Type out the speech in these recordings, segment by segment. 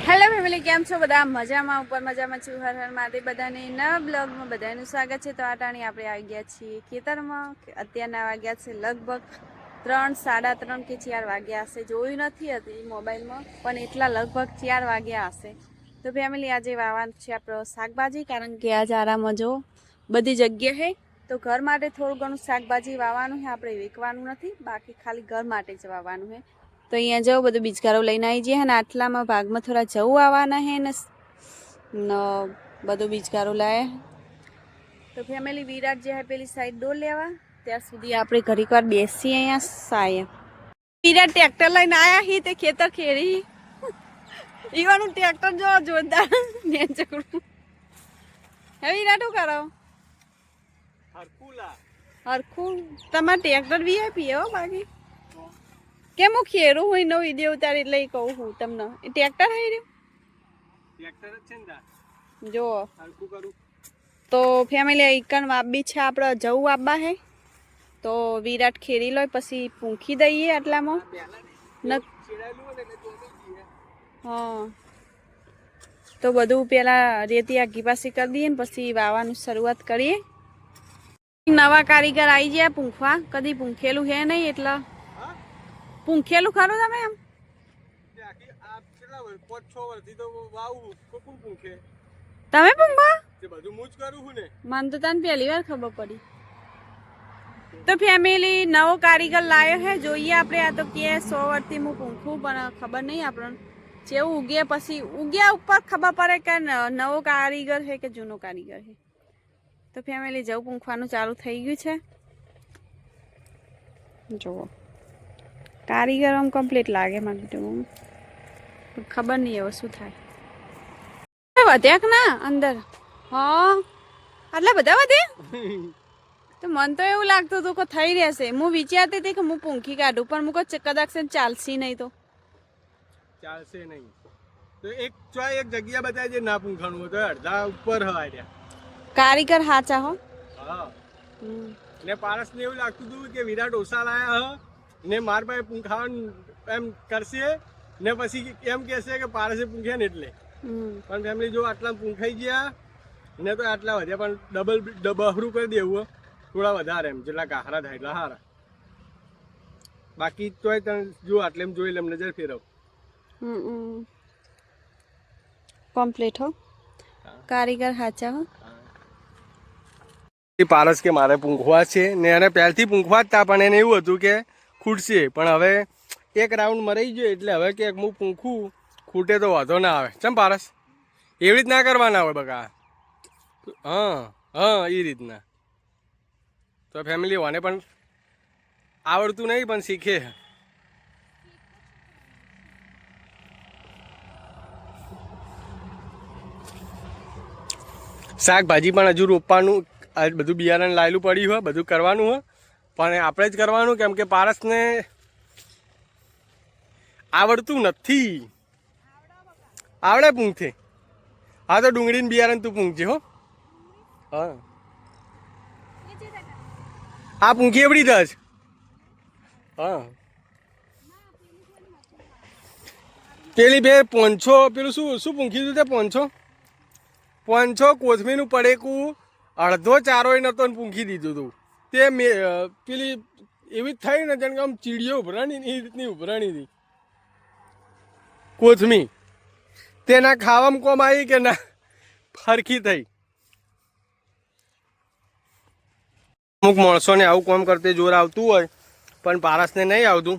Hello family, કેમ છો બધા? મજામાં ઉપર મજામાં છું. હર હર મહાદેવ. બધાને નવા બ્લોગમાં બધાનું સ્વાગત છે. તો આ ટાણી આપણે આવી ગયા છીએ ખેતરમાં. અત્યારના વાગ્યા છે લગભગ 3, 3:30 કે 4 વાગ્યા હશે. જોયું નથી હતી મોબાઈલમાં, પણ એટલા લગભગ 4 વાગ્યા હશે. તો ફેમિલી, આજે વાવવાનું છે આપણો શાકભાજી, કારણ કે આજે આરામમાં જો બધી જગ્યાએ તો ઘર માટે થોડું ઘણું શાકભાજી વાવવાનું છે. આપણે વેચવાનું નથી, બાકી ખાલી ઘર માટે જ વાવવાનું છે. તો અહીંયા જાઓ, બધું બીજકારો લઈને આવી જઈએ. અને આટલામાં ભાગમાં થોડા જવું આવવાના હે ને બધું બીજકારો લાયા. તો ફેમિલી, વિરાટ જે હે પેલી સાઈડ ડોલ લેવા, ત્યાં સુધી આપણે ઘડીક વાર બેસીએ અહીંયા સાયા. વિરાટ ટ્રેક્ટર લઈને આયા હી તે ખેતર ખેડી ઈવાનું ટ્રેક્ટર જો જોરદાર ને ચકડું. હે વિરાટ, શું કરો? હરખું તમારે ટ્રેક્ટર વીઆઈપી હો. બાકી કેમ હું ખેરું હોય નો વિડીયો ઉતારી એટલે કહું હું તમને. ટ્રેક્ટર થઈ રહ્યું જો તો ફેમિલી, એકણ વાબી છે આપણે જવું વાબા હે. તો વિરાટ ખેરી લો પછી પૂંખી દઈએ આટલામાં. હા, તો બધું પેલા રેતી આગી પાછી કરી દઈએ ને પછી વાવવાનું શરૂઆત કરીએ. નવા કારીગર આવી ગયા પૂંખવા. કદી પૂંખેલું હે નહીં એટલે પૂંખેલું ખરું તમે એમ? તમે પૂંખવા? મને તો તને પહેલી વાર ખબર પડી. તો ફેમિલી, નવો કારીગર લાવ્યો હે. જોઈએ આપણે. આ તો કે 100 વર્ષથી હું પૂંખું, પણ ખબર નહીં આપણને જેવું ઉગે પછી ઉગ્યા ઉપર ખબર પડે કે નવો કારીગર છે કે જૂનો કારીગર છે. તો ફેમિલી, જવું પૂંખવાનું ચાલુ થઈ ગયું છે. જુઓ, કારીગર આમ કમ્પ્લીટ લાગે મને તો. ખબર નહીં હવે શું થાય. વધ્યા કે ના અંદર? હા, આટલા બધા વધ્યા. તો મને તો એવું લાગતું હતું કે થઈ રહેશે. હું વિચારતી હતી કે હું પૂંખી કાઢું, પણ હું કદાચ ચાલશે નહીં. તો ચાલશે નહીં તો એક જગ્યા બતાવી દે ના પૂંખાનું હોય તો અડધા ઉપર હવાય. કારીગર હાચા હો. હા, ને પારસ ને એવું લાગતું હતું કે વિરાટ ઓછા લાયા હ ને માર પાસે પૂંખાવાનું એમ કરશે ને પછી એમ કહેશે કે પારસે પૂંખ્યા ને એટલે. પણ ફેમિલી, જો આટલા પૂંખાઈ ગયા ને તો આટલા વધ્યા, પણ ડબલ કરી દેવું થોડા વધારે એમ જેટલા ગાહરા થાય એટલા સારા. બાકી તોય તમે જો આટલે એમ જોઈ લે, નજર ફેરવ. કમ્પ્લીટ હો. કારીગર હાચા હો. પારસ કે મારે પૂંખવા છે ને એને પહેલથી પૂંખવા જ તા, પણ એને એવું હતું કે ખૂટશે. પણ હવે એક રાઉન્ડ મરાઈ ગયો એટલે હવે કે હું પૂંખું, ખૂટે તો વાંધો ના આવે. ચમ પારસ, એવી રીત ના કરવાના હોય બકા. હા હા, એ રીતના. તો ફેમિલી, વાને પણ આવડતું નહીં પણ શીખે. શાકભાજી પણ હજુ રોપવાનું, બધું બિયારણ લાયેલું પડ્યું હોય, બધું કરવાનું હોય, પણ આપણે જ કરવાનું કેમ કે પારસને આવડતું નથી. આવડે પૂંખે? હા, તો ડુંગળીને બિયારણ તું પૂંખજે હો. હા, આ પૂંખી એવડી દસ. હા, પેલી બે પોંછો પેલું શું પૂંખી દીધું તે પોંછો કોથમીનું પડેકું અડધો ચારોય નતો ને પૂંખી દીધું હતું. તે પેલી એવી જ થઈ ને જાણે કે આમ ચીડીઓ ઉભરાણી એ રીતની ઉભરાણી હતી કોથમી. તેના ખાવામાં કોમ આવી કે ના ફરખી થઈ. અમુક માણસોને આવું કામ કરતે જોર આવતું હોય, પણ પારસને નહીં આવતું.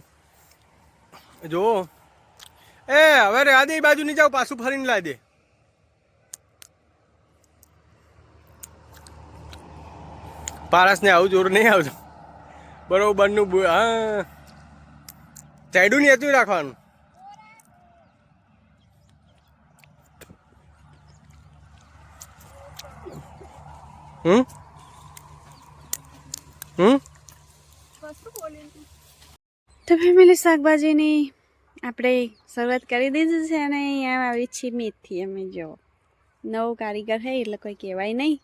જો હવે રહેવા દે, એ બાજુ નહીં જાવ, પાછું ફરીને લાવી દે. પારસને આવું જોર નહીં આવતું બરોબરનું. હા, ચાયડું નહીં હતું રાખવાનું. તો ફેમિલી, શાકભાજીની આપણે શરૂઆત કરી દીધી છે. અને અહીંયા આવી છીએ મેથી. અમે જો નવો કારીગર છે એટલે કોઈ કહેવાય નહીં.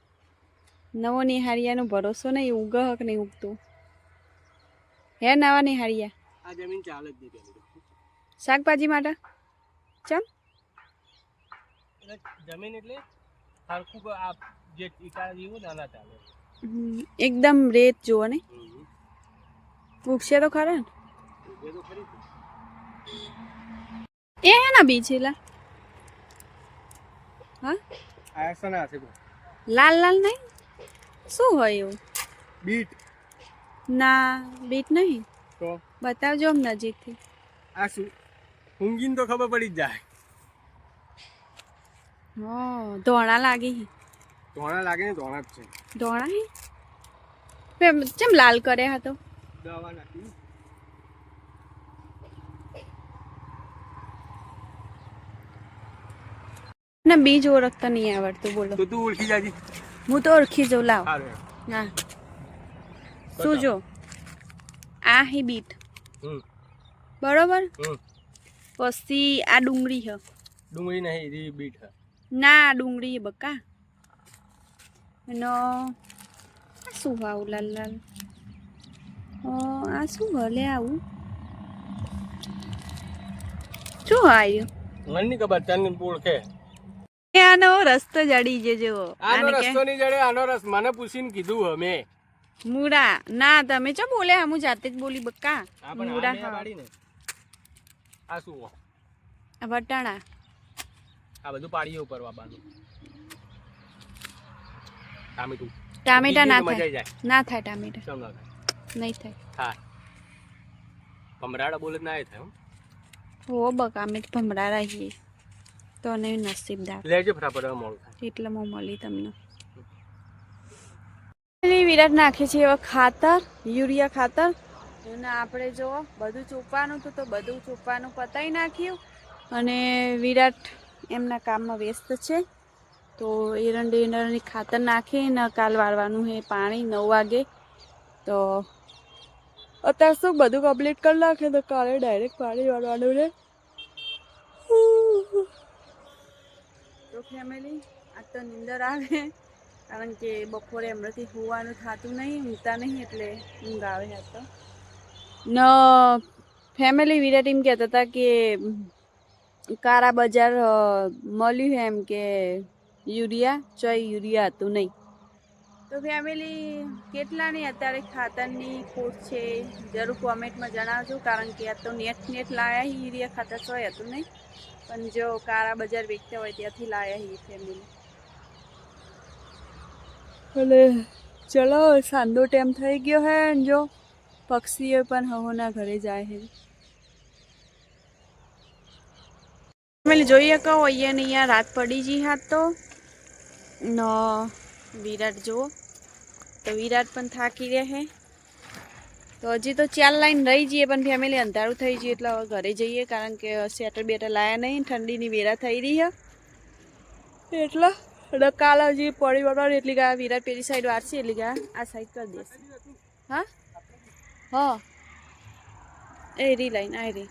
નવો નિહાળિયાનો ભરોસો નહીં, ઉગ હક નહીં ઉગતું હે. નવા નિહાળિયા આ જમીન ચાલે જ નહીં શાકભાજી માટે. ચમ જમીન એટલે હરખું આ જે ઈટા જેવું નાના ચાલે. એકદમ રેત જુઓ ને, ઉગશે તો ખરા ને. એ તો ખરી છે. એ હેના બી છે લા? હા આ સના છે લાલ લાલ નહીં, શું હોય એવું? બીટ. ના બીટ નહીં, તો બતાવજો આમ નજીકથી. આ શું ઊંઘીને તો ખબર પડી જ જાય. હા ધોણા લાગી. ધોણા લાગે ને ધોણા જ છે. ધોણા હે ચેમ લાલ કર્યા હતો? દવા નાખી. ને બીજ ઓળખતા નહીં આવડતું, બોલો. તો તું ઓળખી જાજી. હું તો ઓળખી જાઉં, લાવ. સારું. હા શું જો આ હી બીટ બરોબર, પછી આ ડુંગળી હ. ડુંગળી નહીં, રી બીટ હે. ના આ ડુંગળી બકા. એનો આ શું આવું લાલ લાલ? આ શું હલે આવું? શું આવ્યું? મને નહીં ખબર, તને ઓળખે. આનો રસ્તો જડી જજો. આનો રસ્તો નહીં જડે, આનો રસ મને પૂછીને કીધું અમે. મૂળા ના તમે ચો બોલે, હું જાતે જ બોલી બક્કા. મૂળા હા. આ શું? વટાણા. આ બધું પાડીએ ઉપર બાબાનું. ટામેટું. ટામેટા ના મજા થાય, જાય. ના થાય ટામેટા, કેમ ના થાય? નહીં થાય. હા ભમરાડા બોલે ના થાય. હો બકા અમે ભમરા રહીએ તો ને નસીબદાર. લેજો ફટાફટ, મોડું થાય એટલે હું મળી તમને. વિરાટ નાખે છે એવા ખાતર, યુરિયા ખાતર. અને આપણે જો બધું ચોપવાનું હતું તો બધું ચોપવાનું પતાવી નાખ્યું, અને વિરાટ એમના કામમાં વ્યસ્ત છે. તો એરંડી ખાતર નાખીને કાલ વાળવાનું છે પાણી 9 વાગે. તો અત્યારે શું બધું કમ્પ્લીટ કરી નાખે તો કાલે ડાયરેક્ટ પાણી વાળવાનું છે. તો ફેમિલી આજ તો નીંદર આવે, કારણ કે બપોરે હમણાંથી હોવાનું થતું નહીં, ઊંઘતા નહીં, એટલે ઊંઘ આવે તો. ન ફેમિલી વિરાટ એમ કહેતા હતા કે કારા બજાર મળ્યું એમ કે યુરિયા યુરિયા હતું નહીં. તો ફેમિલી કેટલાની અત્યારે ખાતરની ખોટ છે જરૂર કોમેન્ટમાં જણાવજો, કારણ કે આ તો નેટ લાયા યુરિયા ખાતર ચોય હતું નહીં, પણ જો કારા બજાર વેચતા હોય ત્યાંથી લાયા હી ફેમિલી. એટલે ચલો સાંજનો ટાઈમ થઈ ગયો હે, જો પક્ષીઓ પણ હવોના ઘરે જાય છે. ફેમિલી જોઈએ કહો અહીંયા ને અહીંયા રાત પડી જી હાથ તો ન વિરાટ જુઓ તો વિરાટ પણ થાકી રહ્યા છે. તો હજી તો 4 લાઈન રહી જઈએ, પણ ફેમિલી અંધારું થઈ જઈએ એટલે હવે ઘરે જઈએ, કારણ કે સ્વેટર બેટર લાયા નહીં, ઠંડીની વેરા થઈ રહી છે એટલે કાલ હજી પડી વળવાનું, એટલી ગયા વિરાટ પેલી સાઈડ વારશે, એટલી ગયા આ સાઈડ કરી દેશે. હા હા એ રી લાઈન આ રી